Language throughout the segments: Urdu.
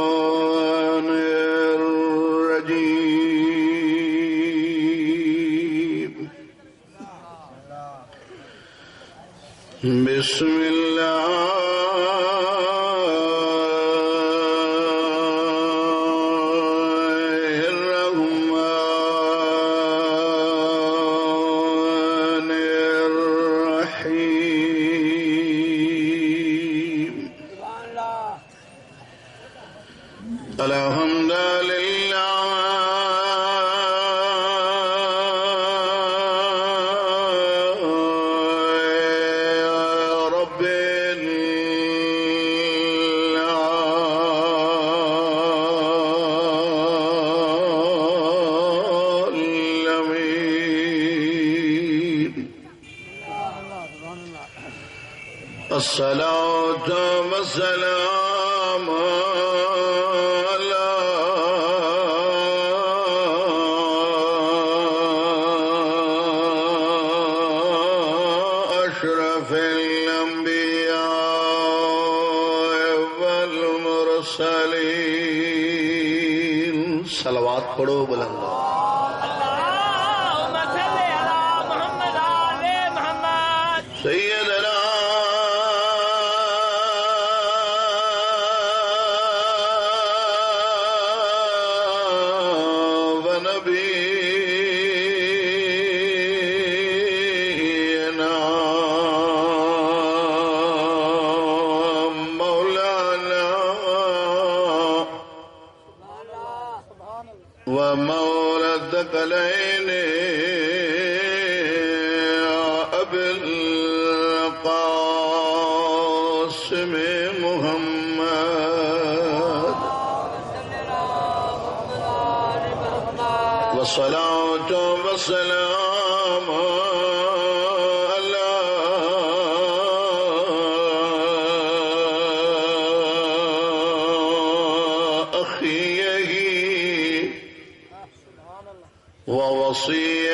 الشيطان الرجيم بسم الله الرحمن الرحيم الحمد لله رب العالمين الصلاة والسلام على أشرف الأنبياء والمرسلين صلوات پڑھو بلند اللهم صل على محمد آل محمد سيدنا ونبينا مولانا ومولى الثقلين أبي القاسم محمد والصلاة والسلام على أخيه ووصيه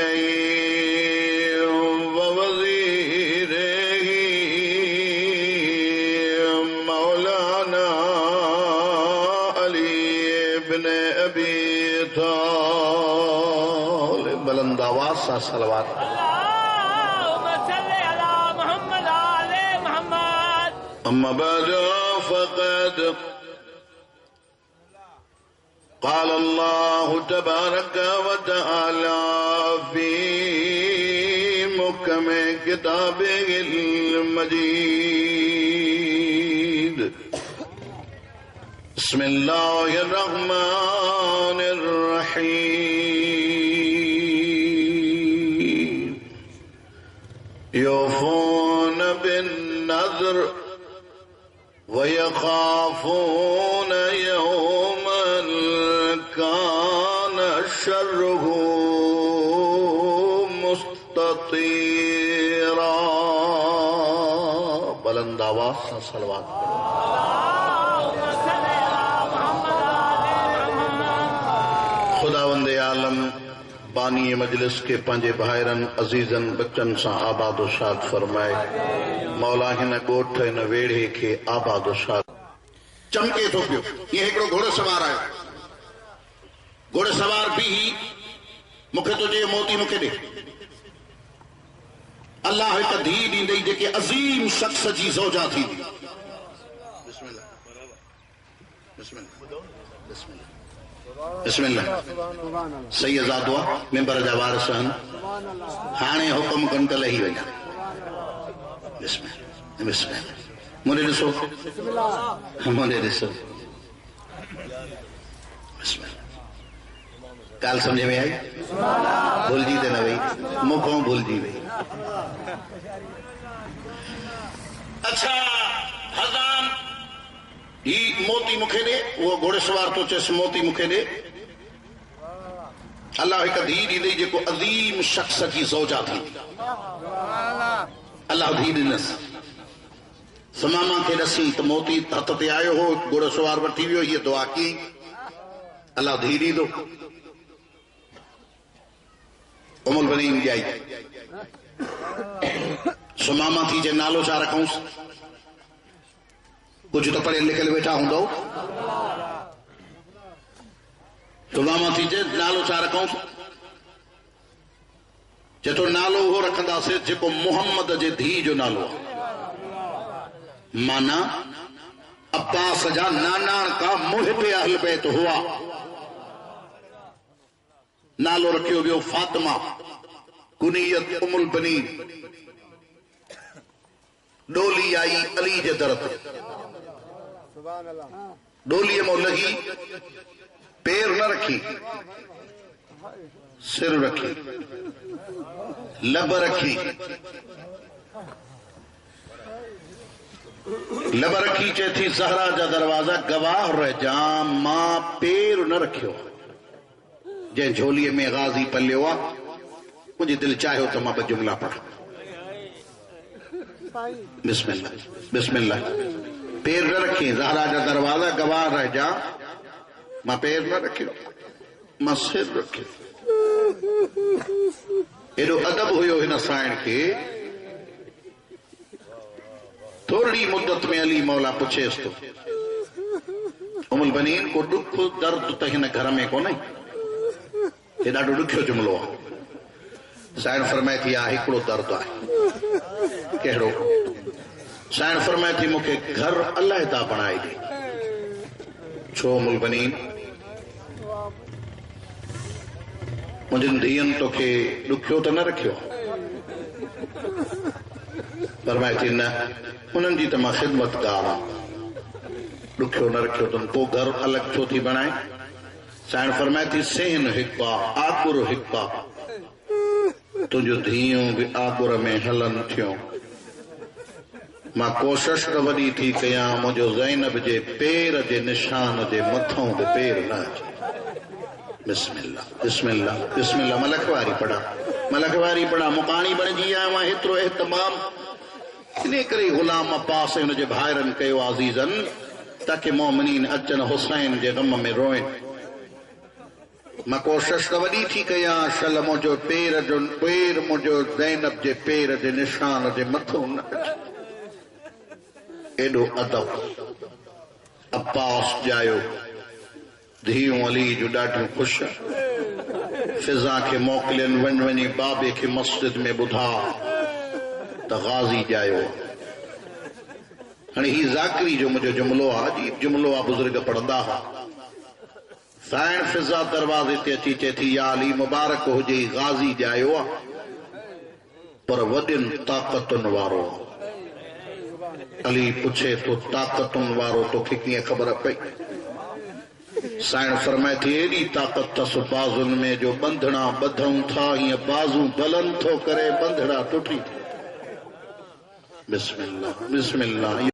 ووزيره مولانا علي بن أبي طالب بلند آواز سے صلوات اللهم صل على محمد آل محمد أما بعد فقد قال الله تبارك وتعالى في محكم كتابه المجيد بسم الله الرحمن الرحيم يوفون بالنذر ويخافون يوما كان شره مستطيرا بلند آواز سے صلوات پڑھو اللهم صل على محمد آل محمد خداوند عالم بانی مجلس کے پانچے بھائرن عزیزن بچن سا آباد و شاد فرمائے مولا ہن گوٹھ ہن ویڑھے کے آباد و شاد چمکے تو پیو یہ ایکڑو گھوڑے سوار آئے گھوڑے سوار بھی مکھے تو جے موتی مکھے دے اللہ ایک دھی دی دے جے کہ عظیم شخص جی زوجہ تھی بسم اللہ بسم اللہ بسم اللہ بسم اللہ سید زادوا ممبر جا وارثان ہانے حکم کن کل ہی وجہ بسم اللہ بسم اللہ مجھے رسو مجھے رسو بسم اللہ کال سمجھے میں آئی بھول جی دینا بھئی مکھوں بھول جی بھئی اچھا حضام ہی موتی مکھے دے وہ گھوڑے سوار تو چیس موتی مکھے دے اللہ ایک دھی دی دے جے کو عظیم شخص کی زوجہ تھی اللہ دھی دی نس سماما کے رسی تو موتی ہتھتے آئے ہو گھوڑے سوار وٹھی بھی ہو یہ دعا کی اللہ دھی دی دو ام البنین جائی سماما تھی جے نالو چاہ رکھوں کچھ تو پڑھے لکھے بیٹھا ہوں دو تو ماما تھی جے نالو چا رکھوں جے تو نالو ہو رکھندا سے جے کو محمد جے دھی جو نالو مانا عباس جا نانان کا محب اہل بیت ہوا نالو رکھیو گیو فاطمہ کنیت ام البنین ڈولی آئی علی جے درد ڈولی مو لگی پیر نہ رکھی سر رکھی لب رکھی لب رکھی چیتھی زہرا جا دروازہ گواہ رہ جام ماں پیر نہ رکھیو جے جھولی میں غازی پلے ہوا مجھے دل چاہے تو ماں پر جملہ پڑھ بسم اللہ بسم اللہ پیر نہ رکھی زہرا جا دروازہ گواہ رہ جا ماں پیر نہ رکھیو ماں سر رکھیو ایڈو ادب ہوئیو ہن سائن کے تھوڑی مدت میں علی مولا پوچھے اس تو ام البنین کو دکھ درد تہن گھر میں کو نہیں یہ ڈاڈو دکھیو جملو سائن فرمائے تھی آ ہکڑو درد آئے کہڑو سائن فرمائے تھی مکھے گھر اللہ تا بنائے دی چھو ام البنین مجھے دین تو کہ دکھیو تو نہ رکھیو فرمائے تھی نہ انہوں جی تمہا خدمت کارا دکھیو نہ رکھیو تم کو گھر الگ چھو تھی بنائے سائن فرمائے تھی سین حقبا آکر حقبا تجھو دھیوں بھی آکر میں ہلن تھیوں ماں کوشش کا وڈی تھی کیا مجھو زینب جے پیر جے نشان جے متھوں دے پیر نہ جے بسم اللہ بسم اللہ بسم اللہ ملکواری پڑھا مقانی بن جی آئے وہاں ہترو احتمام انہیں کرے غلام عباس ان جے بھائرن کہو عزیزن تاکہ مومنین اچن حسین جے غم میں روئیں ماں کوشش کا وڈی تھی کیا شل مجھو پیر مجھو زینب جے پیر جے نشان جے متھوں نہ جے ایڈو ادب عباس جایو دھیوں علی جو ڈاٹیوں خوش فضا کے موکلن ونی بابے کے مسجد میں بدھا تا غازی جایو ہنی ہی ذاکری جو مجھے جملو جی جملو بزرگ پڑھدا سائن فضا دروازے تے اچھی چیتھی یا علی مبارک ہو جی غازی جایو پر ودن طاقتن وارو علی پوچھے تو طاقتن وارو تو کتنی خبر پئی سائن فرمائے تھی ایڈی طاقت تس بازن میں جو بندھنا بدھوں تھا یہ بازو بلند تھو کرے بندھڑا ٹوٹی تھی بسم اللہ